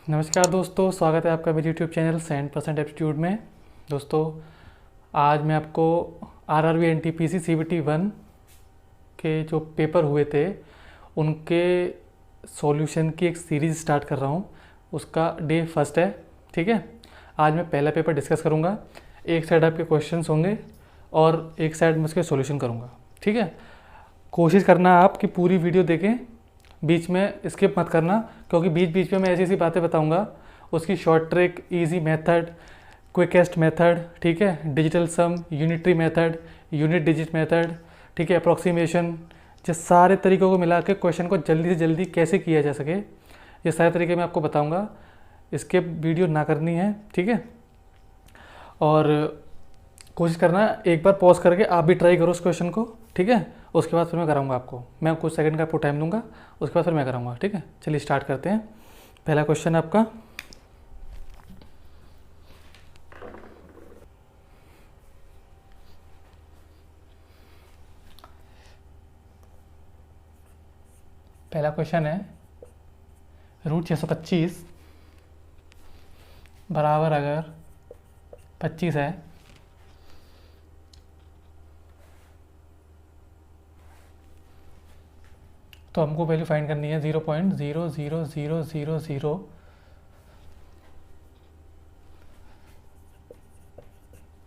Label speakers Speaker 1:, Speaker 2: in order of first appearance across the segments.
Speaker 1: नमस्कार दोस्तों, स्वागत है आपका मेरे यूट्यूब चैनल 100% एप्टीट्यूड में। दोस्तों, आज मैं आपको आरआरबी एनटीपीसी सीबीटी 1 के जो पेपर हुए थे उनके सॉल्यूशन की एक सीरीज़ स्टार्ट कर रहा हूँ। उसका डे फर्स्ट है। ठीक है, आज मैं पहला पेपर डिस्कस करूँगा। एक साइड आपके क्वेश्चंस होंगे और एक साइड मैं उसके सॉल्यूशन करूँगा। ठीक है, कोशिश करना आप कि पूरी वीडियो देखें, बीच में स्किप मत करना, क्योंकि बीच बीच में मैं ऐसी ऐसी बातें बताऊंगा उसकी short trick, easy method, quickest method, ठीक है, digital sum, unitary method, unit digit method, ठीक है, अप्रॉक्सीमेशन, ये सारे तरीकों को मिला के क्वेश्चन को जल्दी से जल्दी कैसे किया जा सके, ये सारे तरीके मैं आपको बताऊंगा। स्किप वीडियो ना करनी है। ठीक है, और कोशिश करना एक बार पॉज करके आप भी ट्राई करो उस क्वेश्चन को। ठीक है, उसके बाद फिर मैं कराऊंगा आपको, मैं कुछ सेकंड का आपको टाइम दूंगा, उसके बाद फिर मैं कराऊंगा। ठीक है, चलिए स्टार्ट करते हैं। पहला क्वेश्चन आपका, पहला क्वेश्चन है रूट 625 बराबर अगर 25 है तो हमको वैल्यू फाइंड करनी है 0.00000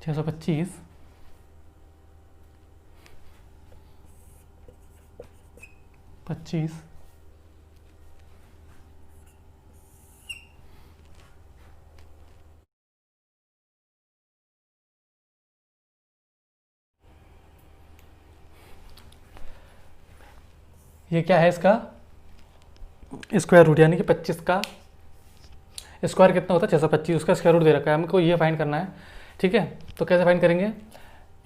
Speaker 1: 625 25 ये क्या है इसका स्क्वायर रूट, यानी कि 25 का स्क्वायर कितना होता है 625, उसका स्क्वायर रूट दे रखा है, हमको ये फाइंड करना है। ठीक है, तो कैसे फाइंड करेंगे,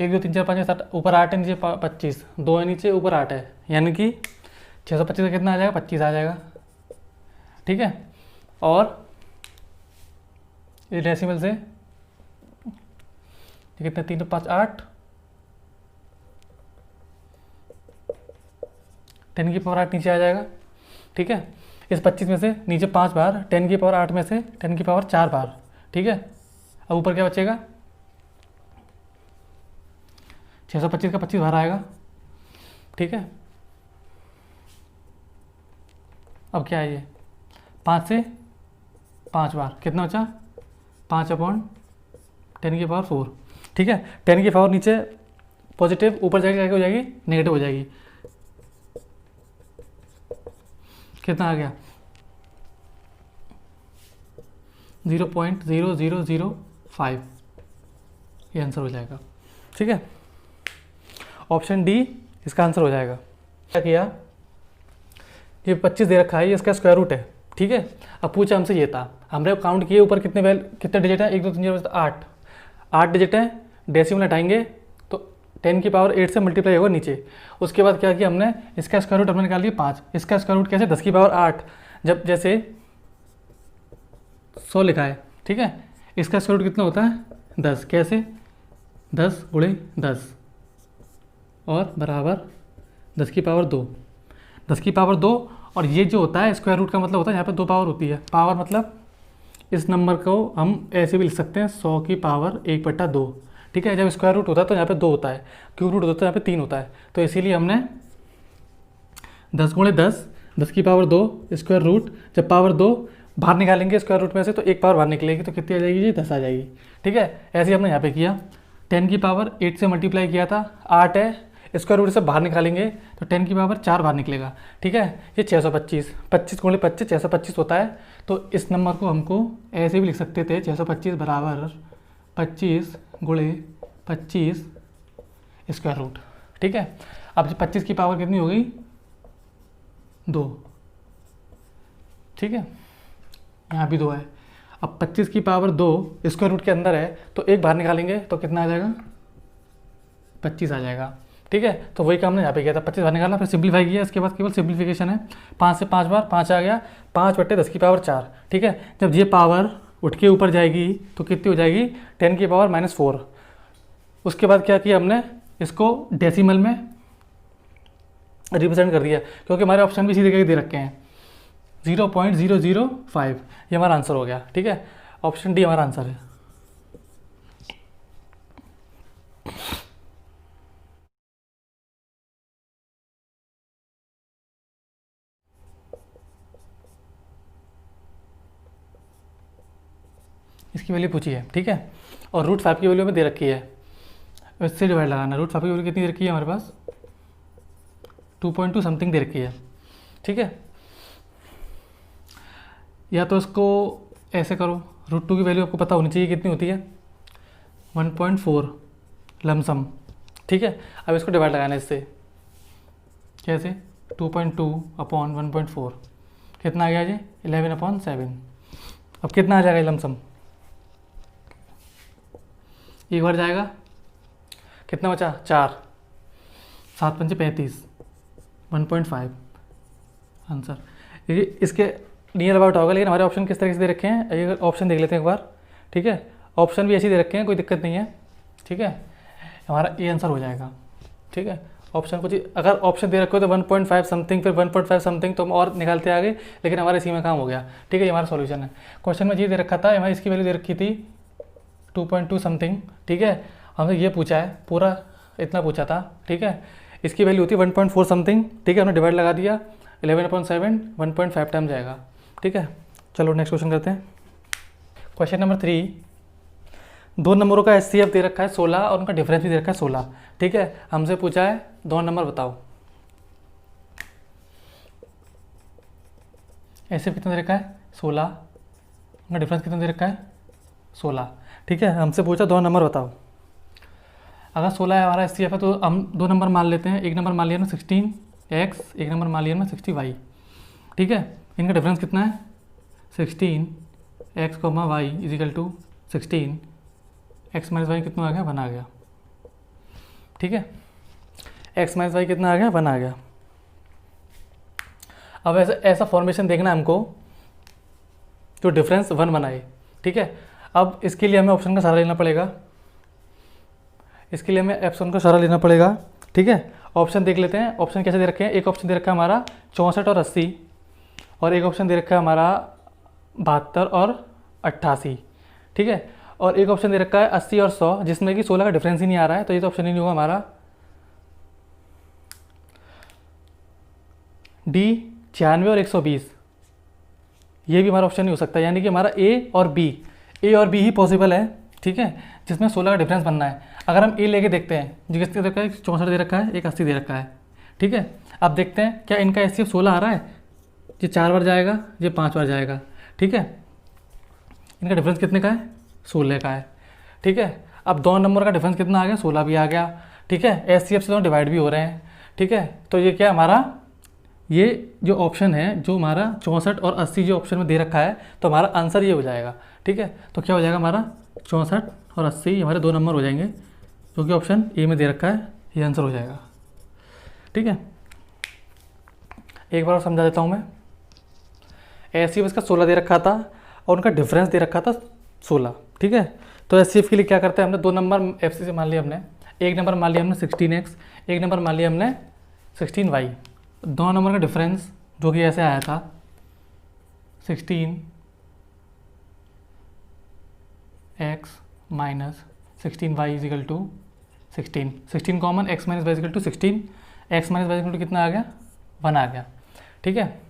Speaker 1: 1 2 3 4 5 7 ऊपर 8 है, नीचे 25, 2 है नीचे, ऊपर 8 है, यानी कि 625 का कितना आ जाएगा 25 आ जाएगा। ठीक है, और ये डेसिमल से कितने 3 5 8, 10 की पावर 8 नीचे आ जाएगा। ठीक है, इस 25 में से नीचे 5 बार, 10 की पावर 8 में से 10 की पावर 4 बार। ठीक है, अब ऊपर क्या बचेगा 625 का 25 बार आएगा। ठीक है, अब क्या है ये 5 से 5 बार कितना बचा 5/10 की पावर 4। ठीक है, 10 की पावर नीचे पॉजिटिव, ऊपर जाके क्या हो जाएगी नेगेटिव हो जाएगी। कितना आ गया 0.0005, ये आंसर हो जाएगा। ठीक है, ऑप्शन डी इसका आंसर हो जाएगा। क्या किया, ये 25 दे रखा है, ये इसका स्क्वायर रूट है। ठीक है, अब पूछा हमसे ये था, हमने काउंट किए ऊपर कितने डिजिट है 1 2 3 4 5 8 डिजिट है, डेसिमल हटाएंगे तो 10 की पावर 8 से मल्टीप्लाई होगा नीचे। उसके बाद क्या किया हमने, इसका स्क्वायर रूट हमने निकाल लिया 5, इसका स्क्वायर रूट कैसे 10 की पावर 8, जब जैसे 100 लिखा है। ठीक है, इसका स्क्वायर रूट कितना होता है 10, कैसे 10 गुणे 10 और बराबर 10 की पावर 2, 10 की पावर 2, और ये जो होता है स्क्वायर रूट का मतलब होता है यहाँ पे 2 पावर होती है। पावर मतलब इस नंबर को हम ऐसे भी लिख सकते हैं 100 की पावर 1/2। ठीक है, जब स्क्वायर रूट होता है तो यहाँ पे 2 होता है, क्यूब रूट होता है तो यहाँ पे 3 होता है, तो इसीलिए हमने 10 गुणे 10, 10 की पावर 2 स्क्वायर रूट, जब पावर 2 बाहर निकालेंगे स्क्वायर रूट में से तो एक पावर बाहर निकलेगी, तो कितनी आ जाएगी जी 10 आ जाएगी। ठीक है, ऐसे ही हमने यहाँ पे किया, 10 की पावर 8 से मल्टीप्लाई किया था, 8 है, स्क्वायर रूट से बाहर निकालेंगे तो 10 की पावर 4 बाहर निकलेगा। ठीक है, ये 625, 25 गुणे 25 625 होता है, तो इस नंबर को हमको ऐसे भी लिख सकते थे 625 बराबर 25 गुणे 25 स्क्वायर रूट। ठीक है, अब 25 की पावर कितनी हो गई 2। ठीक है, यहाँ भी 2 है, अब 25 की पावर 2 स्क्वायर रूट के अंदर है तो एक बाहर निकालेंगे तो कितना आ जाएगा 25 आ जाएगा। ठीक है, तो वही काम हमने यहाँ पे किया था, 25 बाहर निकाला, फिर सिंप्लीफाई किया, इसके बाद केवल सिंप्लीफिकेशन है, 5 से 5 बार 5 आ गया, 5/10 की पावर 4। ठीक है, जब ये पावर उठ के ऊपर जाएगी तो कितनी हो जाएगी 10 की पावर -4। उसके बाद क्या किया हमने, इसको डेसिमल में रिप्रेजेंट कर दिया, क्योंकि हमारे ऑप्शन भी इसी तरीके के दे रखे हैं। 0.005, ये हमारा आंसर हो गया। ठीक है, ऑप्शन डी हमारा आंसर है। इसकी वैल्यू पूछी है। ठीक है, और √5 की वैल्यू में दे रखी है, इससे डिवाइड लगाना। √5 की वैल्यू कितनी दे रखी है हमारे पास, 2.2 समथिंग दे रखी है। ठीक है, या तो इसको ऐसे करो, √2 की वैल्यू आपको पता होनी चाहिए कितनी होती है, 1.4 लमसम। ठीक है, अब इसको डिवाइड लगाना है इससे, कैसे, 2.2 अपॉन 1.4 कितना आ गया जी, 11/7। अब कितना आ जाएगा लमसम, एक बार जाएगा, कितना बचा, 4, 7 पंचे 35, 1.5 आंसर। ये इसके नियर अबाउट होगा, लेकिन हमारे ऑप्शन किस तरीके से दे रखे हैं, ये ऑप्शन देख लेते हैं एक बार। ठीक है, ऑप्शन भी ऐसे दे रखे हैं, कोई दिक्कत नहीं है। ठीक है, हमारा ये आंसर हो जाएगा। ठीक है, ऑप्शन कुछ, अगर ऑप्शन दे रखे हो तो 1.5 समथिंग, फिर 1.5 समथिंग, तो हम और निकालते आगे, लेकिन हमारे इसी में काम हो गया। ठीक है, ये हमारा सॉल्यूशन है। क्वेश्चन में ये दे रखा था, हमारी इसकी वैल्यू दे रखी थी 2.2 समथिंग। ठीक है, हमने ये पूछा है, पूरा इतना पूछा था। ठीक है, इसकी वैल्यू होती है 1.4 समथिंग। ठीक है, हमने डिवाइड लगा दिया, 11/7, 1.5 टाइम जाएगा। ठीक है, चलो नेक्स्ट क्वेश्चन करते हैं। क्वेश्चन नंबर 3, दो नंबरों का HCF दे रखा है 16 और उनका डिफरेंस भी दे रखा है 16। ठीक है, हमसे पूछा है दो नंबर बताओ। HCF कितना दे रखा है 16, उनका डिफरेंस कितना दे रखा है 16। ठीक है, हमसे पूछा दो नंबर बताओ। अगर 16 हमारा HCF है तो हम दो नंबर मान लेते हैं। एक नंबर मान लिया ना 16x, एक नंबर मान लिया ना 60y। ठीक है, इनका डिफरेंस कितना है 16x, y equal to 16, x minus y कितना आ गया, 1 आ गया। ठीक है, x माइनस वाई कितना आ गया, 1 आ गया। अब ऐसा फॉर्मेशन देखना है हमको जो डिफरेंस 1 बनाए। ठीक है, अब इसके लिए हमें ऑप्शन का सहारा लेना पड़ेगा, इसके लिए हमें ऑप्शन का सहारा लेना पड़ेगा। ठीक है, ऑप्शन देख लेते हैं, ऑप्शन कैसे दे रखे हैं। एक ऑप्शन दे रखा है हमारा 64 और 80, और एक ऑप्शन दे रखा है हमारा 72 और 88। ठीक है, और एक ऑप्शन दे रखा है 80 और 100, जिसमें कि 16 का डिफरेंस ही नहीं आ रहा है, तो ये तो ऑप्शन ही नहीं होगा हमारा। डी 96 और 120, ये भी हमारा ऑप्शन नहीं हो सकता, यानी कि हमारा ए और बी ही पॉसिबल है। ठीक है, जिसमें 16 का डिफरेंस बनना है। अगर हम ए लेके देखते हैं, जो किसके दे रखा है, 64 दे रखा है, एक 80 दे रखा है। ठीक है, अब देखते हैं क्या इनका HCF 16 आ रहा है। ये 4 बार जाएगा, ये 5 बार जाएगा। ठीक है, इनका डिफरेंस कितने का है, 16 का है। ठीक है, अब दो नंबर का डिफरेंस कितना आ गया, 16 भी आ गया। ठीक है, HCF से दोनों डिवाइड भी हो रहे हैं। ठीक है, तो ये क्या हमारा, ये जो ऑप्शन है, जो हमारा 64 और 80 जो ऑप्शन में दे रखा है, तो हमारा आंसर ये हो जाएगा। ठीक है, तो क्या हो जाएगा हमारा 64 और 80 हमारे दो नंबर हो जाएंगे, जो कि ऑप्शन ए में दे रखा है, ये आंसर हो जाएगा। ठीक है, एक बार और समझा देता हूँ मैं। HCF इसका 16 दे रखा था और उनका डिफरेंस दे रखा था 16। ठीक है, तो HCF के लिए क्या करते हैं, हमने दो नंबर FC से मान लिया हमने। एक नंबर मान लिया हमने 16x, एक नंबर मान लिया हमने 16y। दोनों नंबर का डिफरेंस जो कि ऐसे आया था 16x minus 16y equal to 16 common, x minus y equal to 16, x minus y equal to कितना आ गया, 1 आ गया। ठीक है,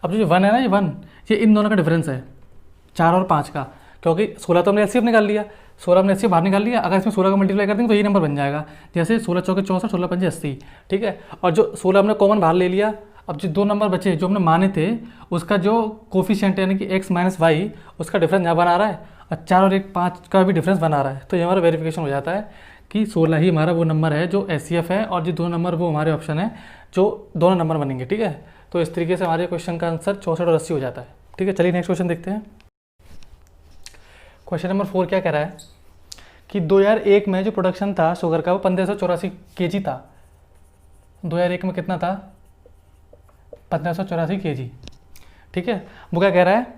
Speaker 1: अब जो 1 है ना, ये 1 ये इन दोनों का डिफरेंस है, 4 और 5 का, क्योंकि 16 तो हमने HCF निकाल लिया, 16 हमने HCF बाहर निकाल लिया। अगर इसमें 16 का मल्टीप्लाई कर देंगे तो ये नंबर बन जाएगा, जैसे 16 चौके 64, 16 पंजे 80। ठीक है, और जो 16 हमने कॉमन बाहर ले लिया। अब जो दो नंबर बचे जो हमने माने थे, उसका जो कोफिशिएंट यानी कि x माइनस वाई, उसका डिफरेंस यहाँ बना रहा है, और 4 और 1 5 का भी डिफरेंस बना रहा है। तो ये हमारा वेरिफिकेशन हो जाता है कि 16 ही हमारा वो नंबर है जो HCF है, और जो दो नंबर वो हमारे ऑप्शन है जो दोनों नंबर बनेंगे। ठीक है, तो इस तरीके से हमारे क्वेश्चन का आंसर 64 और 80 हो जाता है। ठीक है, चलिए नेक्स्ट क्वेश्चन देखते हैं। क्वेश्चन नंबर 4 क्या कह रहा है कि 2001 में जो प्रोडक्शन था शुगर का वो 1584 kg था। 2001 में कितना था, 1584 kg। ठीक है, वो क्या कह रहा है,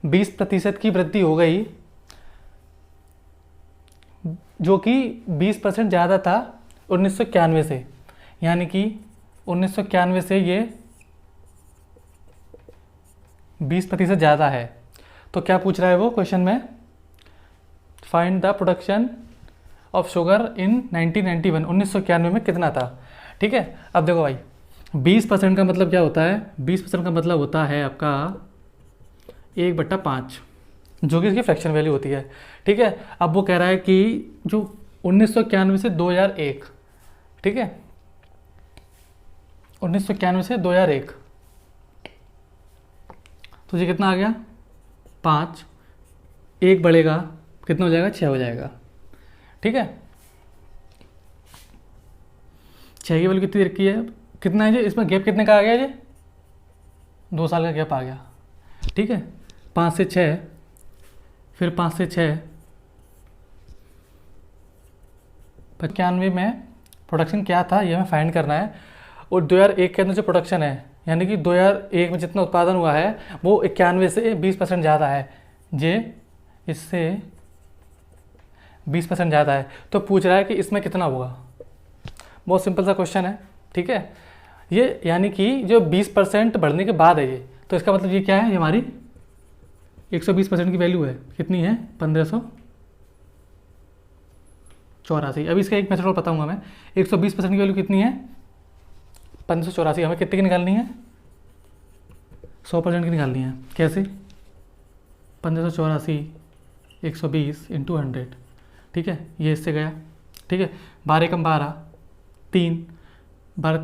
Speaker 1: 20% की वृद्धि हो गई, जो कि 20% ज़्यादा था 1991 से, यानी कि 1991 से ये 20% ज़्यादा है। तो क्या पूछ रहा है वो क्वेश्चन में, find the production of sugar in 1991, 1991 में कितना था। ठीक है, अब देखो भाई 20% का मतलब क्या होता है, 20% का मतलब होता है आपका 1/5, जो कि इसकी फ्रैक्शन वैल्यू होती है। ठीक है, अब वो कह रहा है कि जो 1991 से 2001, ठीक है 1991 से 2001, तो ये कितना आ गया 5, 1 बढ़ेगा कितना हो जाएगा 6 हो जाएगा। ठीक है, 6 की वैल्यू कितनी देर की है, कितना है जी, इसमें गैप कितने का आ गया जी, 2 साल का गैप आ गया। ठीक है, 5 से 6, फिर 5 से 6, 95 में प्रोडक्शन क्या था ये हमें फाइंड करना है। और 2001 के अंदर जो प्रोडक्शन है, यानी कि 2001 में जितना उत्पादन हुआ है वो 91 से 20% ज़्यादा है, जे इससे 20% ज़्यादा है। तो पूछ रहा है कि इसमें कितना होगा। बहुत सिंपल सा क्वेश्चन है। ठीक है, ये यानी कि जो 20% बढ़ने के बाद है ये, तो इसका मतलब ये क्या है, ये हमारी 120% की वैल्यू है, कितनी है 1584। अभी इसका एक मेथड और बताऊंगा मैं। 120% की वैल्यू कितनी है 1584, हमें कितने की निकालनी है 100% की निकालनी है। कैसे, 1584 120 इंटू 100। ठीक है, ये इससे गया। ठीक है, 12 कम 12, 3, 12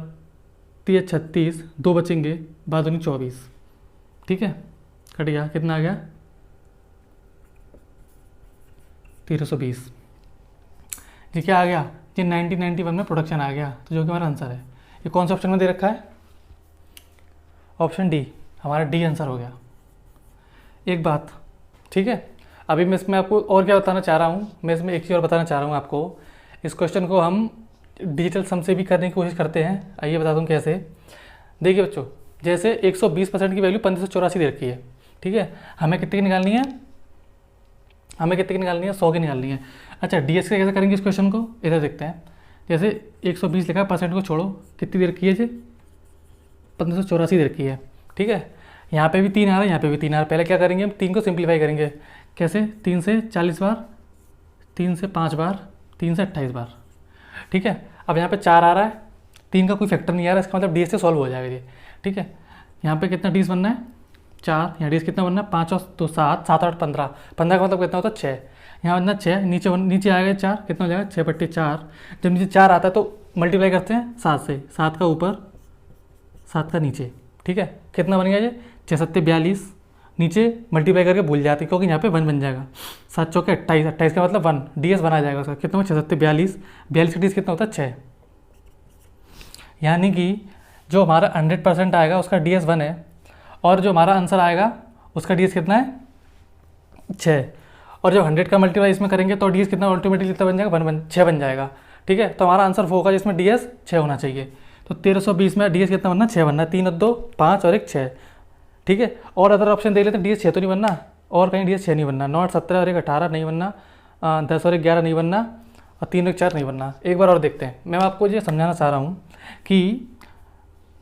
Speaker 1: 3 36, 2 बचेंगे, 12 दूनी 24। ठीक है, कट गया, कितना आ गया 1320। ये क्या आ गया, ये 1991 में प्रोडक्शन आ गया, तो जो कि हमारा आंसर है। ये कौन सा ऑप्शन में दे रखा है, ऑप्शन डी, हमारा डी आंसर हो गया। एक बात, ठीक है, अभी मैं इसमें आपको और क्या बताना चाह रहा हूँ, मैं इसमें एक चीज़ और बताना चाह रहा हूँ आपको। इस क्वेश्चन को हम डिजिटल सम से भी करने की कोशिश करते हैं, आइए बता दूँ कैसे। देखिए बच्चों, जैसे 120% की वैल्यू 1584 दे रखी है। ठीक है, हमें कितनी की निकालनी है, हमें कितनी की निकालनी है 100 की निकालनी है। अच्छा, डीएस के कैसे करेंगे इस क्वेश्चन को, इधर देखते हैं। जैसे 120 लिखा है, परसेंट को छोड़ो, कितनी देर की है जी 1584 देर की है। ठीक है, यहाँ पे भी 3 आ रहा है, यहाँ पे भी 3 आ रहा है। पहले क्या करेंगे हम, 3 को सिंप्लीफाई करेंगे। कैसे, 3 से 40 बार, 3 से 5 बार, 3 से 28 बार। ठीक है, अब यहाँ पे 4 आ रहा है, 3 का कोई फैक्टर नहीं आ रहा है, इसका मतलब डीएस से सॉल्व हो जाएगा ये। ठीक है, यहाँ पे कितना डीएस बनना है 4, यहाँ डीएस कितना बनना है 5 और 2 7, 7 8 15, 15 का मतलब कितना होता है 6, यहाँ बनना 6, नीचे आएगा 4, कितना हो जाएगा 6/4। जब नीचे 4 आता है तो मल्टीप्लाई करते हैं 7 से, 7 का ऊपर 7 का नीचे। ठीक है, कितना बन गया ये 6 7 42, नीचे मल्टीप्लाई करके भूल जाती क्योंकि यहाँ पे 1 बन जाएगा। 7 चौके 28, 28 का मतलब 1, डीएस बना जाएगा उसका, कितना 6 7 42, 42 का डीएस कितना होता है 6। यानी कि जो हमारा 100% आएगा उसका डीएस 1 है, और जो हमारा आंसर आएगा उसका डीएस कितना है 6। और जब 100 का मल्टीप्लाई इसमें करेंगे तो डीएस कितना अल्टीमेटली कितना बन जाएगा 6 बन जाएगा। ठीक है, तो हमारा आंसर वो होगा जिसमें डीएस 6 होना चाहिए। तो 1320 में डीएस कितना बनना 6 बनना, 3 और 2 5 और 1 6। ठीक है, और अदर ऑप्शन देख लेते हैं, डीएस 6 तो नहीं बनना, और कहीं डीएस 6 नहीं बनना, 9 और 17 और 1 18 नहीं बनना, 10 और 1 11 नहीं बनना, और 3 और 1 4 नहीं बनना। एक बार और देखते हैं, मैं आपको ये समझाना चाह रहा हूँ कि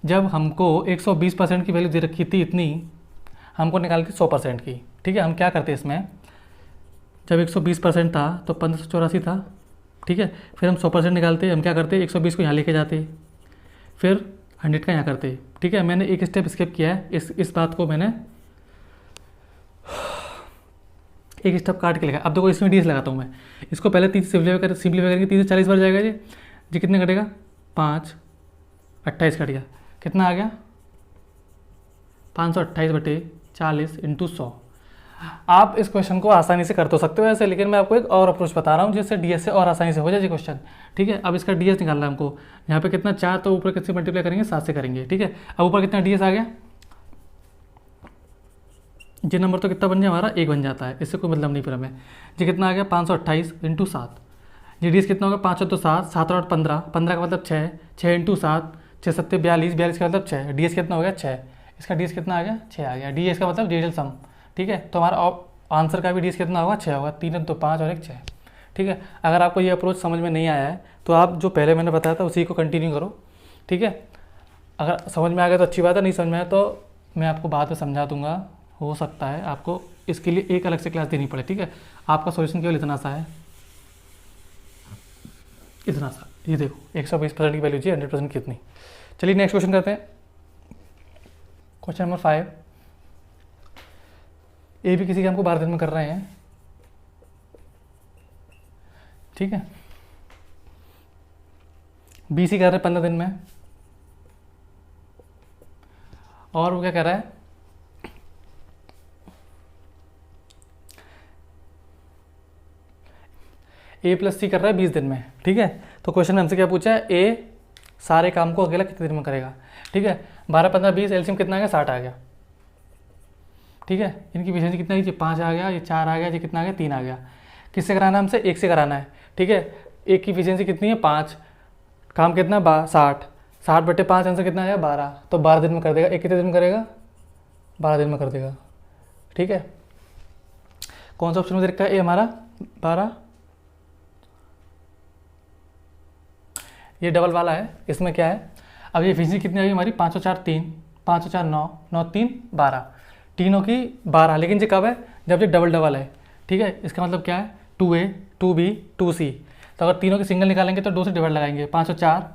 Speaker 1: जब हमको 120% की वैल्यू दे रखी थी इतनी, हमको निकाली थी 100% की। ठीक है, हम क्या करते इसमें, जब 120% था तो 1584 था। ठीक है, फिर हम 100% निकालते, हम क्या करते 120 को यहाँ लेके जाते, फिर 100 का यहाँ करते। ठीक है, मैंने एक स्टेप स्किप किया है, इस बात को मैंने एक स्टेप काट के लिखा। अब देखो इसमें डीएस लगाता हूँ मैं, इसको पहले 3 से सिंप्लीफाई करके 3 से 40 बार जाएगा जी कितने कटेगा 5, 28 कट गया, कितना आ गया 528/40 इंटू 100। आप इस क्वेश्चन को आसानी से कर तो सकते हो ऐसे, लेकिन मैं आपको एक और अप्रोच बता रहा हूँ जिससे डीएस से और आसानी से हो जाए क्वेश्चन। ठीक है, अब इसका डीएस निकालना है हमको। यहाँ पे कितना 4, तो ऊपर किससे मल्टीप्लाई करेंगे 7 से करेंगे। ठीक है, अब ऊपर कितना डीएस आ गया, ये नंबर तो कितना बन जाए हमारा 1 बन जाता है, इससे कोई मतलब नहीं फिर हमें। ये कितना आ गया 528 इंटू 7। ये डीएस कितना होगा 5 और 2 7, 7 और 8 15, 15 का मतलब 6, 6 इंटू 7, 6 7 42, 42 का मतलब 6, डीएस कितना हो गया 6। इसका डीएस कितना आ गया 6 आ गया, डीएस का मतलब डिजिटल सम। ठीक है, तो हमारा आंसर का भी डीएस कितना होगा 6 होगा, 3 2 5 और 1 6। ठीक है, अगर आपको ये अप्रोच समझ में नहीं आया है तो आप जो पहले मैंने बताया था उसी को कंटिन्यू करो। ठीक है, अगर समझ में आ गया तो अच्छी बात है, नहीं समझ में आया तो मैं आपको बाद में समझा दूंगा हो सकता है आपको इसके लिए एक अलग से क्लास देनी पड़े, ठीक है। आपका सॉल्यूशन केवल इतना सा है, इतना सा। ये देखो 120% की वैल्यू चाहिए, 100% कितनी। चलिए नेक्स्ट क्वेश्चन करते हैं। Question number 5। ये भी किसी के हमको 12 दिन में कर रहे हैं, ठीक है। BC कर रहे हैं 15 दिन में, और वो क्या कर रहा है, A + C कर रहा है 20 दिन में, ठीक है। तो क्वेश्चन में हमसे क्या पूछा है, A सारे काम को अकेला कितने दिन में करेगा, ठीक है। 12, 15, 20 एलसीएम कितना आ गया, 60 आ गया, ठीक है। इनकी एफिशिएंसी कितना है, ये 5 आ गया, ये 4 आ गया, ये कितना आ गया, 3 आ गया। किससे कराना है हमसे, एक से कराना है, ठीक है। एक की एफिशिएंसी कितनी है, 5, काम कितना 60, 60/5 आंसर कितना आया, 12। तो 12 दिन में कर देगा। एक कितने दिन में करेगा, 12 दिन में कर देगा, ठीक है। कौन सा ऑप्शन में दे रखा है, ए हमारा 12। ये डबल वाला है, इसमें क्या है, अब ये एफिशिएंसी कितनी आ गई हमारी, 5 और 4 3, 5 और 4 9, 9 3 12, तीनों की 12। लेकिन ये कब है, जब ये डबल डबल है, ठीक है। इसका मतलब क्या है, 2A 2B 2C। तो अगर तीनों की सिंगल निकालेंगे तो 2 से डिवाइड लगाएंगे, 5 और 4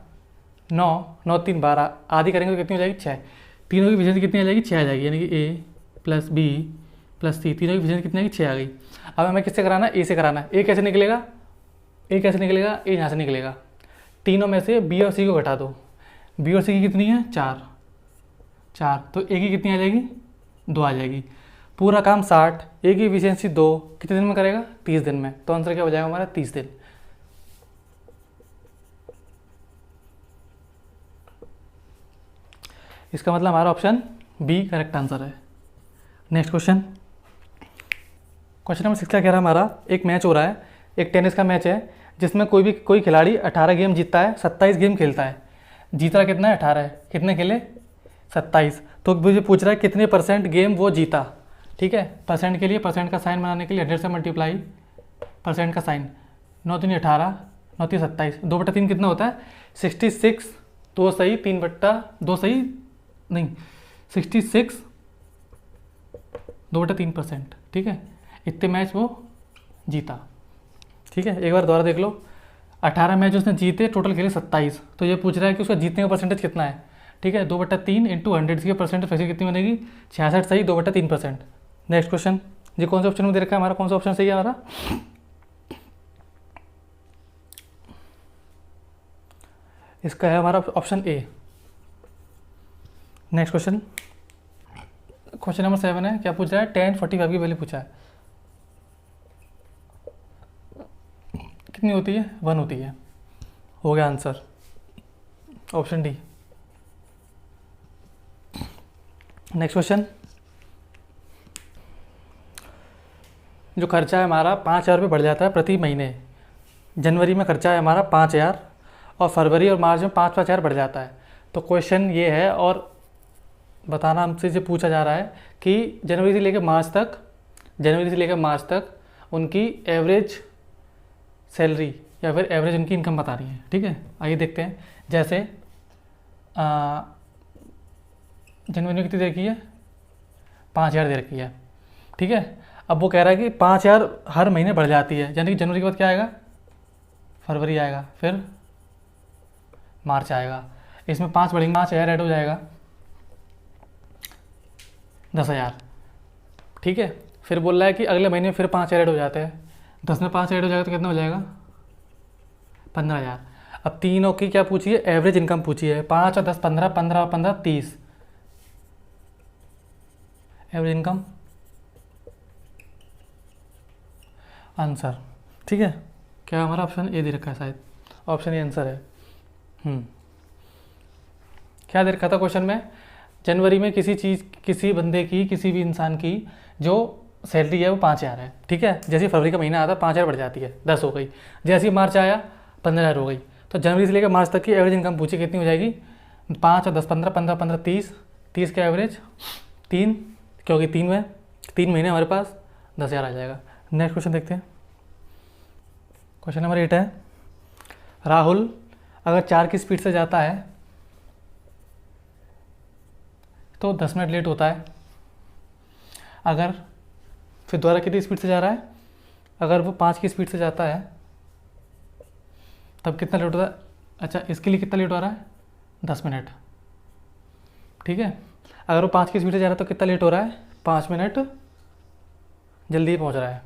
Speaker 1: 9, 9 3 12, आधी करेंगे तो कितनी हो जाएगी, 6। तीनों की एफिशिएंसी कितनी आ जाएगी, 6 आ जाएगी, यानी कि A + B + C, तीनों की एफिशिएंसी कितनी आएगी, 6 आ गई। अब हमें किससे कराना है, A से कराना है। A कैसे निकलेगा, A कैसे निकलेगा, A यहाँ से निकलेगा। तीनों में से B और C को घटा दो, B और C की कितनी है, 4, तो A की कितनी आ जाएगी, 2 आ जाएगी। पूरा काम 60, A की एफिशिएंसी 2, कितने दिन में करेगा, 30 दिन में। तो आंसर क्या हो जाएगा हमारा, 30 दिन। इसका मतलब हमारा ऑप्शन B करेक्ट आंसर है। नेक्स्ट क्वेश्चन, क्वेश्चन नंबर 6 का कह रहा है हमारा, एक मैच हो रहा है, एक टेनिस का मैच है, जिसमें कोई खिलाड़ी 18 गेम जीतता है, 27 गेम खेलता है। जीता कितना है, 18 है, कितने खेले, 27। तो मुझे पूछ रहा है कितने % गेम वो जीता, ठीक है। परसेंट के लिए परसेंट का साइन बनाने के लिए 100 से मल्टीप्लाई परसेंट का साइन, 9 3 18, 9 3 27, 2/3 कितना होता है, 66, 2 सही 3/2 सही नहीं 66, 2/3%, ठीक है। इतने मैच वो जीता, ठीक है। एक बार दोबारा देख लो, 18 मैच उसने जीते, टोटल खेले 27। तो ये पूछ रहा है कि उसका जीतने का परसेंटेज कितना है, ठीक है। 2/3 × 100 की परसेंटेज वैसे कितनी बनेगी, 66 सही, 2/3%। नेक्स्ट क्वेश्चन, ये कौन सा ऑप्शन में दे रखा है हमारा, कौन सा ऑप्शन सही है हमारा, इसका है हमारा option A। Next question, question number 7 है, क्या पूछ रहा है, tan 45 की वैल्यू पूछा है, कितनी होती है, 1 होती है। हो गया answer, option D। Next question, जो खर्चा है हमारा 5,000 रुपये बढ़ जाता है प्रति महीने। जनवरी में खर्चा है हमारा 5,000 और फरवरी और मार्च में 5-5 हज़ार बढ़ जाता है। तो क्वेश्चन ये है, और बताना हमसे जो पूछा जा रहा है कि जनवरी से लेकर मार्च तक उनकी एवरेज सैलरी या फिर एवरेज उनकी इनकम बता रही है, ठीक है। आइए देखते हैं। जैसे जनवरी में कितनी दे रखी है, 5,000 दे रखी है, ठीक है। अब वो कह रहा है कि 5,000 हर महीने बढ़ जाती है, यानी कि जनवरी के बाद क्या आएगा, फरवरी आएगा, फिर मार्च आएगा। इसमें 5 बढ़ेंगे, 5,000 ऐड हो जाएगा 10,000, ठीक है। फिर बोल रहा है कि अगले महीने फिर 5,000 ऐड हो जाते हैं, 10 में 5 ऐड हो जाएगा तो कितना हो जाएगा, 15,000। अब तीनों की क्या पूछी है, एवरेज इनकम पूछी है, 5 और 10 15, 15 और 15 30 एवरेज इनकम आंसर, ठीक है। क्या हमारा ऑप्शन ए दे रखा है, शायद ऑप्शन ए आंसर है। क्या दे रखा था क्वेश्चन में, जनवरी में किसी बंदे की, किसी भी इंसान की जो सैलरी है वो 5,000 है, ठीक है। जैसे फरवरी का महीना आता है 5,000 बढ़ जाती है, 10 हो गई। जैसे मार्च आया 15,000 हो गई। तो जनवरी से लेकर मार्च तक की एवरेज इनकम पूछी, कितनी हो जाएगी, 5 और 10 15, 15 15 30, 30 का एवरेज 3, क्योंकि 3 महीने हमारे पास 10,000 आ जाएगा। नेक्स्ट क्वेश्चन देखते हैं। क्वेश्चन नंबर 8 है, राहुल अगर 4 की स्पीड से जाता है तो 10 मिनट लेट होता है। अगर फिर दोबारा कितनी स्पीड से जा रहा है, अगर वो 5 की स्पीड से जाता है तब कितना लेट होता है। अच्छा, इसके लिए कितना लेट हो रहा है, 10 मिनट। ठीक है, अगर वो 5 की स्पीड से जा रहा है तो कितना लेट हो रहा है, 5 मिनट जल्दी पहुंच रहा है।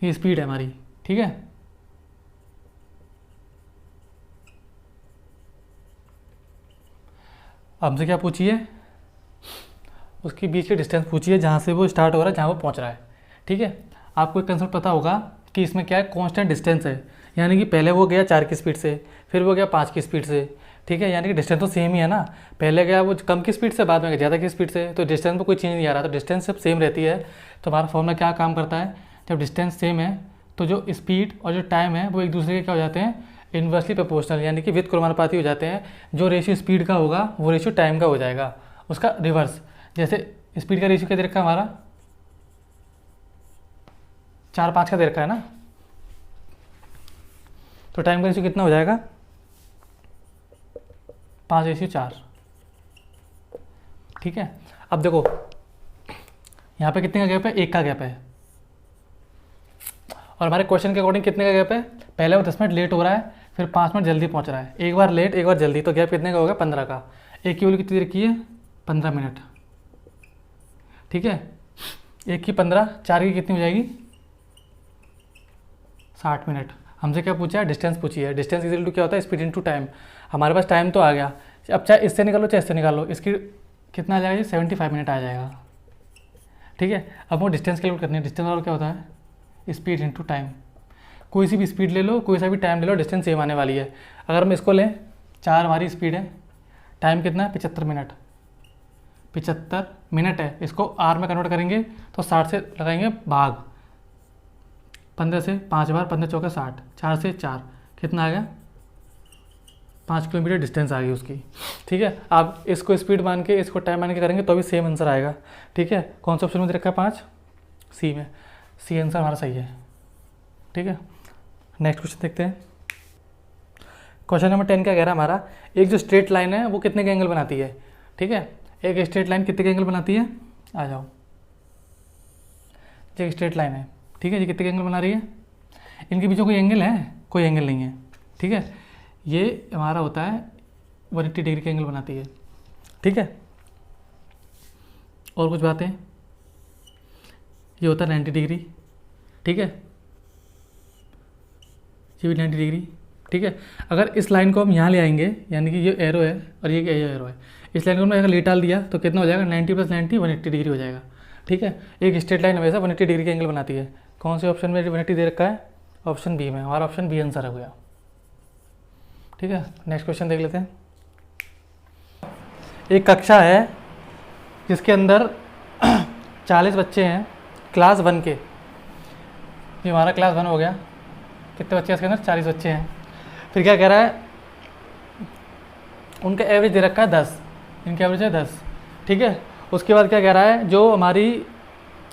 Speaker 1: ये स्पीड है हमारी। ठीक है, हमसे क्या पूछिए, उसकी बीच की डिस्टेंस पूछिए जहाँ से वो स्टार्ट हो रहा है, जहाँ वो पहुँच रहा है। ठीक है, आपको एक कंसेप्ट पता होगा कि इसमें क्या है, कांस्टेंट डिस्टेंस है, यानी कि पहले वो गया 4 की स्पीड से, फिर वो गया 5 की स्पीड से। ठीक है, यानी कि डिस्टेंस तो सेम ही है ना, पहले गया वो कम की स्पीड से, बाद में गया ज़्यादा की स्पीड से, तो डिस्टेंस में कोई चेंज नहीं आ रहा, तो डिस्टेंस सब सेम रहती है। तो हमारा फॉर्मूला क्या काम करता है, जब डिस्टेंस सेम है तो जो स्पीड और जो टाइम है वो एक दूसरे के क्या हो जाते हैं, इन्वर्सली प्रोपोर्शनल, यानी कि विद क्रमानुपाती हो जाते हैं। जो रेशियो स्पीड का होगा वो रेशियो टाइम का हो जाएगा, उसका रिवर्स। जैसे स्पीड का रेशियो क्या दे रखा है हमारा, 4-5 का दे रखा है ना, तो टाइम का रेशियो कितना हो जाएगा, 5:4। ठीक है, अब देखो यहाँ पे कितने का गैप है, 1 का गैप है, और हमारे क्वेश्चन के अकॉर्डिंग कितने का गैप है, पहले वो 10 मिनट लेट हो रहा है, फिर 5 मिनट जल्दी पहुँच रहा है, एक बार लेट एक बार जल्दी, तो गैप कितने का होगा, 15 का। एक की वैल्यू कितनी रखी है, 15 मिनट। ठीक है, 1 की 15, 4 की कितनी हो जाएगी, 60 मिनट। हमसे क्या पूछा है, डिस्टेंस पूछी है। डिस्टेंस इक्वल टू क्या होता है, स्पीड इनटू टाइम। हमारे पास टाइम तो आ गया, अब चाहे इससे निकालो चाहे इससे निकालो, इसकी कितना आ जाएगा, 75 मिनट आ जाएगा। ठीक है, अब वो डिस्टेंस कैलकुलेट करनी है। डिस्टेंस और क्या होता है, स्पीड इनटू टाइम। कोई सी भी स्पीड ले लो, कोई सा भी टाइम ले लो, डिस्टेंस सेम आने वाली है। अगर हम इसको लें, 4 हमारी स्पीड है, टाइम कितना है, 75 मिनट। 75 मिनट है, इसको आर में कन्वर्ट करेंगे तो 60 से लगाएंगे भाग, 15 से 5 बार, 15 चौके 60, 4 से 4 कितना आ गया, 5 किलोमीटर डिस्टेंस आ गई उसकी। ठीक है, आप इसको स्पीड मान के इसको टाइम मान के करेंगे तो भी सेम आंसर आएगा। ठीक है, कौन सा ऑप्शन में दे रखा है, 5 सी में, सी आंसर हमारा सही है। ठीक है, नेक्स्ट क्वेश्चन देखते हैं। क्वेश्चन नंबर 10 क्या कह रहा है हमारा, एक जो स्ट्रेट लाइन है वो कितने के एंगल बनाती है। ठीक है, एक स्ट्रेट लाइन कितने के एंगल बनाती है, आ जाओ, एक स्ट्रेट लाइन है। ठीक है, ये कितने के एंगल बना रही है, इनके बीच में कोई एंगल है, कोई एंगल नहीं है। ठीक है, ये हमारा होता है 180 डिग्री के एंगल बनाती है। ठीक है, और कुछ बातें, ये होता है 90 डिग्री। ठीक है, ये भी 90 डिग्री। ठीक है, अगर इस लाइन को हम यहाँ ले आएंगे, यानी कि ये एरो है और ये एरो है, इस लाइन को हमने अगर लेट डाल दिया तो कितना हो जाएगा, 90 + 90 180 डिग्री हो जाएगा। ठीक है, एक स्ट्रेट लाइन हमेशा 180 डिग्री के एंगल बनाती है। कौन से ऑप्शन में 180 दे रखा है, ऑप्शन बी में, हमारा ऑप्शन बी आंसर हो गया। ठीक है, नेक्स्ट क्वेश्चन देख लेते हैं। एक कक्षा है जिसके अंदर 40 बच्चे हैं, क्लास 1 के। ये हमारा क्लास 1 हो गया, कितने बच्चे हैं इसके अंदर, 40 बच्चे हैं। फिर क्या कह रहा है, उनका एवरेज दे रखा है 10, इनका एवरेज है 10। ठीक है, उसके बाद क्या कह रहा है, जो हमारी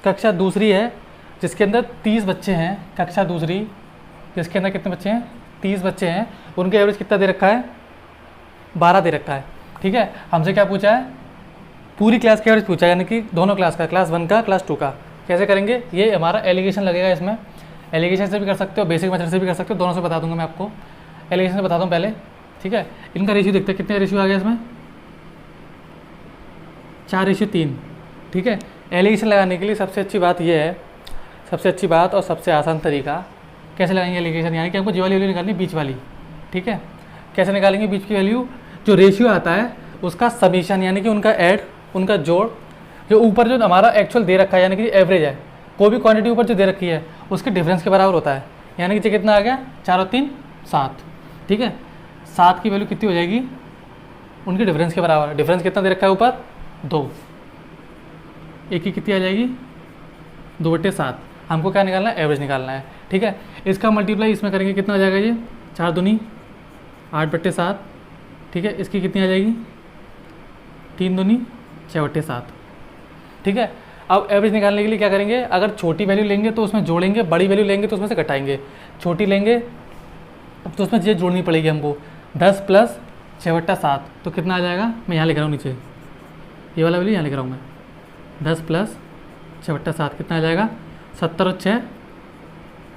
Speaker 1: कक्षा दूसरी है जिसके अंदर 30 बच्चे हैं, कक्षा दूसरी जिसके अंदर कितने बच्चे हैं, 30 बच्चे हैं, उनका एवरेज कितना दे रखा है, 12 दे रखा है। ठीक है, हमसे क्या पूछा है, पूरी क्लास का एवरेज पूछा है, यानी कि दोनों क्लास का, क्लास 1 का क्लास 2 का। कैसे करेंगे, ये हमारा एलिगेशन लगेगा, इसमें एलिगेशन से भी कर सकते हो, बेसिक मेथड से भी कर सकते हो, दोनों से बता दूंगा मैं आपको। एलिगेशन से बताता हूँ पहले। ठीक है, इनका रेशियो देखते हैं, कितने रेशियो आ गया इसमें, 4:3। ठीक है, एलिगेशन लगाने के लिए सबसे अच्छी बात यह है, सबसे अच्छी बात और सबसे आसान तरीका, कैसे लगाएंगे एलिगेशन, यानी कि हमको जो वाली वैल्यू निकालनी, बीच वाली। ठीक है, कैसे निकालेंगे बीच की वैल्यू, जो रेशियो आता है उसका समीशन, यानी कि उनका ऐड, उनका जोड़, जो ऊपर जो हमारा एक्चुअल दे रखा है, यानी कि एवरेज है, कोई भी क्वांटिटी ऊपर जो दे रखी है उसके डिफरेंस के बराबर होता है। यानी कि कितना आ गया, 4 और 3 7। ठीक है, 7 की वैल्यू कितनी हो जाएगी, उनके डिफरेंस के बराबर। डिफरेंस कितना दे रखा है ऊपर, 2, एक की कितनी आ जाएगी, 2/7। हमको क्या निकालना है, एवरेज निकालना है। ठीक है, इसका मल्टीप्लाई इसमें करेंगे, कितना आ जाएगा, ये 4 दूनी 8/7। ठीक है, इसकी कितनी आ जाएगी, 3 दूनी 6/7। ठीक है, अब एवरेज निकालने के लिए क्या करेंगे, अगर छोटी वैल्यू लेंगे तो उसमें जोड़ेंगे, बड़ी वैल्यू लेंगे तो उसमें से घटाएंगे। छोटी लेंगे तो उसमें ये जोड़नी पड़ेगी हमको, 10 + 6/7, तो कितना आ जाएगा, मैं यहाँ लिख रहा हूँ नीचे, ये वाला वैल्यू यहाँ लिख रहा हूँ मैं। 10 प्लस 6/7 कितना आ जाएगा? 70 और 6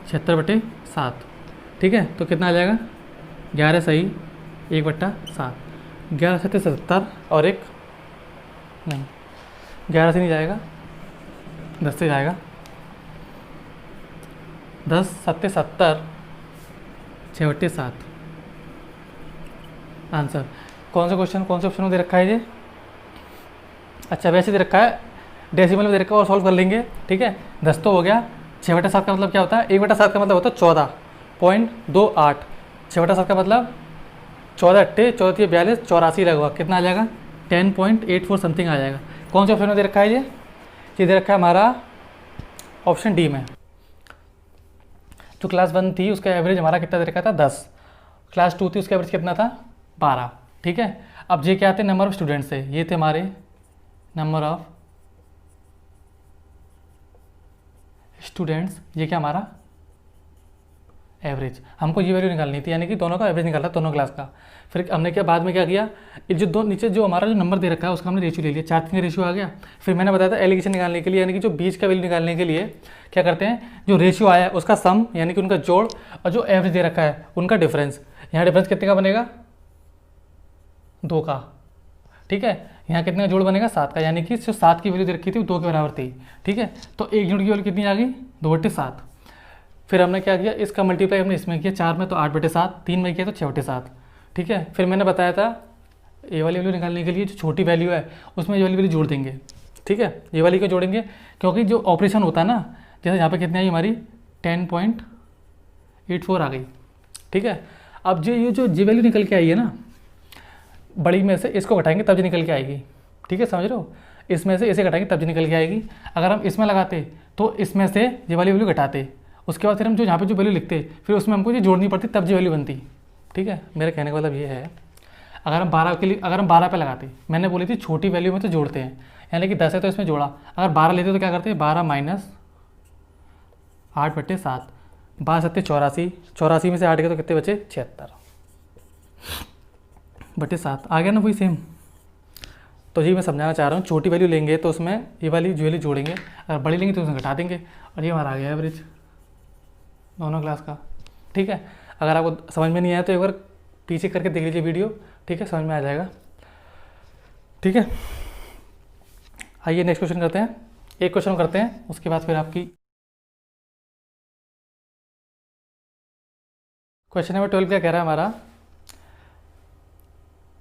Speaker 1: 76/7। ठीक है, तो कितना आ जाएगा? 11 सही 1/7। 11 7 70 और एक नहीं, 11 से नहीं जाएगा, 10 से जाएगा। 10 7 70 6/7 आंसर। कौन सा क्वेश्चन कौन से ऑप्शन में दे रखा है ये? अच्छा वैसे दे रखा है, डेसिमल में दे रखा है और सॉल्व कर लेंगे। ठीक है, 10 तो हो गया। 6/7 का मतलब क्या होता है? 1/7 का मतलब होता है 14.28। 6/7 का मतलब 14 8 14 42 84 लगभग कितना आ जाएगा? 10.84 समथिंग आ जाएगा। कौन से ऑप्शन में दे रखा है ये दे रखा है हमारा ऑप्शन डी में। जो क्लास 1 थी उसका एवरेज हमारा कितना दे रखा था? 10। क्लास 2 थी उसका एवरेज कितना था? 12। ठीक है, अब ये क्या थे? नंबर ऑफ स्टूडेंट्स थे, ये थे हमारे नंबर ऑफ स्टूडेंट्स। ये क्या हमारा एवरेज, हमको ये वैल्यू निकालनी थी, यानी कि दोनों का एवरेज निकाला, दोनों क्लास का। फिर हमने क्या बाद में क्या किया, ये जो दो नीचे जो हमारा जो नंबर दे रखा है उसका हमने रेशियो ले लिया, 4-3 का रेशियो आ गया। फिर मैंने बताया था एलिगेशन निकालने के लिए, यानी कि जो बीच का वैल्यू निकालने के लिए क्या करते हैं, जो रेशियो आया है उसका सम यानी कि उनका जोड़, और जो एवरेज दे रखा है उनका डिफरेंस। यहाँ डिफरेंस कितने का बनेगा? 2 का। ठीक है, यहाँ कितने का जोड़ बनेगा? 7 का, यानी कि जो 7 की वैल्यू दे रखी थी वो 2 के बराबर थी। ठीक है, तो एक यूनिट की वैल्यू कितनी आ गई? 2/7। फिर हमने क्या किया, इसका मल्टीप्लाई हमने इसमें किया 4 में तो 8/7, 3 में किया तो 6/7। ठीक है, फिर मैंने बताया था ये वाली वैल्यू निकालने के लिए जो छोटी वैल्यू है उसमें ये वाली वैल्यू जोड़ देंगे। ठीक है, ये वाली को जोड़ेंगे क्योंकि जो ऑपरेशन होता है ना, जैसे यहाँ पे कितनी आई हमारी 10.84 आ गई। ठीक है, अब जो ये जो जी वैल्यू निकल के आई है ना बड़ी में से, इसको घटाएंगे तब जी निकल के आएगी। ठीक है, समझ रहे हो? इसमें से इसे घटाएंगे तब जी निकल के आएगी। अगर हम इसमें लगाते तो इसमें से ये वाली वैल्यू घटाते, उसके बाद फिर हम जो यहाँ पे जो वैल्यू लिखते फिर उसमें हमको ये जोड़नी पड़ती तब जी वैल्यू बनती। ठीक है, मेरा कहने का मतलब ये है, अगर हम 12 के लिए अगर हम 12 पे लगाते, मैंने बोली थी छोटी वैल्यू में तो जोड़ते हैं, यानी कि 10 है तो इसमें जोड़ा, अगर 12 लेते तो क्या करते हैं 12 माइनस 8/7, 12 7 84, 84 में से 8 गए तो कितने बचे? 76/7 आ गया ना, वही सेम। तो जी मैं समझाना चाह रहा हूँ, छोटी वैल्यू लेंगे तो उसमें ये वाली जो वैल्यू जोड़ेंगे, अगर बड़ी लेंगे तो उसमें घटा देंगे, और ये हमारा आ गया एवरेज दोनों क्लास का। ठीक है, अगर आपको समझ में नहीं आया तो एक बार पीछे करके देख लीजिए वीडियो। ठीक है, समझ में आ जाएगा। ठीक है, आइए नेक्स्ट क्वेश्चन करते हैं। एक क्वेश्चन करते हैं, उसके बाद फिर आपकी क्वेश्चन नंबर 12 क्या कह रहा है हमारा,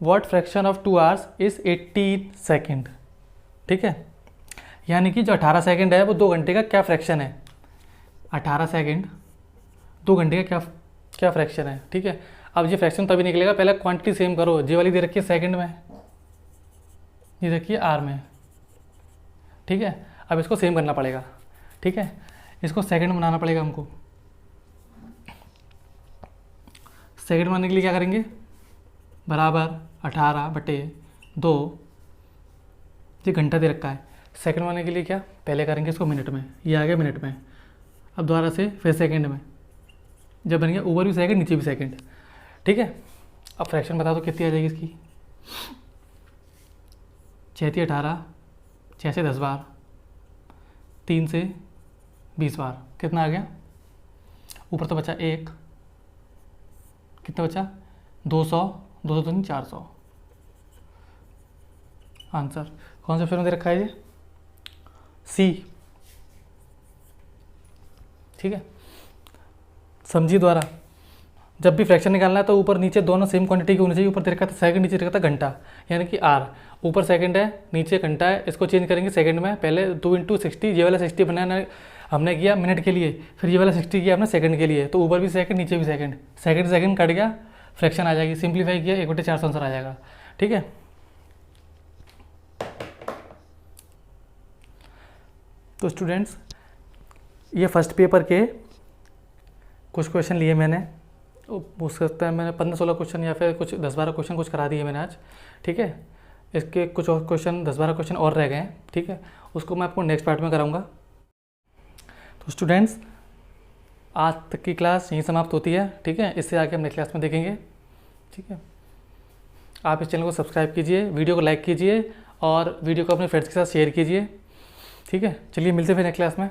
Speaker 1: what fraction of 2 hours is 18 second. ठीक है, यानी कि जो 18 सेकेंड है वो 2 घंटे का क्या फ्रैक्शन है? 18 सेकेंड 2 घंटे का क्या फ्रैक्शन है? ठीक है, अब ये फ्रैक्शन तभी निकलेगा, पहले क्वांटिटी सेम करो। जे वाली दे रखी है सेकंड में, ये देखिए आर में। ठीक है, अब इसको सेम करना पड़ेगा। ठीक है, इसको सेकंड में बनाना पड़ेगा हमको। सेकंड बनाने के लिए क्या करेंगे, बराबर 18/2, ये घंटा दे रखा है। सेकंड बनाने के लिए क्या, पहले करेंगे इसको मिनट में, ये आ गया मिनट में। अब दोबारा से फिर सेकंड में, जब बन गया ऊपर भी सेकंड नीचे भी सेकंड। ठीक है, अब फ्रैक्शन बता दो कितनी आ जाएगी इसकी। 6 × 18, 6 से 10 बार, 3 से 20 बार, कितना आ गया? ऊपर तो बचा 1, कितना बचा? 200, 200 तो नहीं 400 आंसर। कौन सा ऑप्शन दे रखा है ये? सी। ठीक है, समझिए द्वारा, जब भी फ्रैक्शन निकालना है तो ऊपर नीचे दोनों सेम क्वांटिटी की होनी चाहिए। ऊपर दे रखा था सेकंड, नीचे दे रखा था घंटा, यानी कि आर, ऊपर सेकंड है नीचे घंटा है। इसको चेंज करेंगे सेकंड में, पहले 2 × 60, ये वाला 60 बनाना हमने किया मिनट के लिए, फिर ये वाला 60 किया हमने सेकंड के लिए, तो ऊपर भी सेकंड नीचे भी सेकंड, सेकंड सेकंड कट गया, फ्रैक्शन आ जाएगी। सिंप्लीफाई किया 1/400 आंसर आ जाएगा। ठीक है, तो स्टूडेंट्स ये फर्स्ट पेपर के कुछ क्वेश्चन लिए मैंने, हो सकता है मैंने 15-16 क्वेश्चन या फिर कुछ 10-12 क्वेश्चन कुछ करा दिए मैंने आज। ठीक है, इसके कुछ और क्वेश्चन 10-12 क्वेश्चन और रह गए हैं। ठीक है, उसको मैं आपको नेक्स्ट पार्ट में कराऊंगा। तो स्टूडेंट्स आज तक की क्लास यहीं समाप्त होती है। ठीक है, इससे आगे हम नेक्स्ट क्लास में देखेंगे। ठीक है, आप इस चैनल को सब्सक्राइब कीजिए, वीडियो को लाइक कीजिए और वीडियो को अपने फ्रेंड्स के साथ शेयर कीजिए। ठीक है, चलिए मिलते हैं फिर नेक्स्ट क्लास में।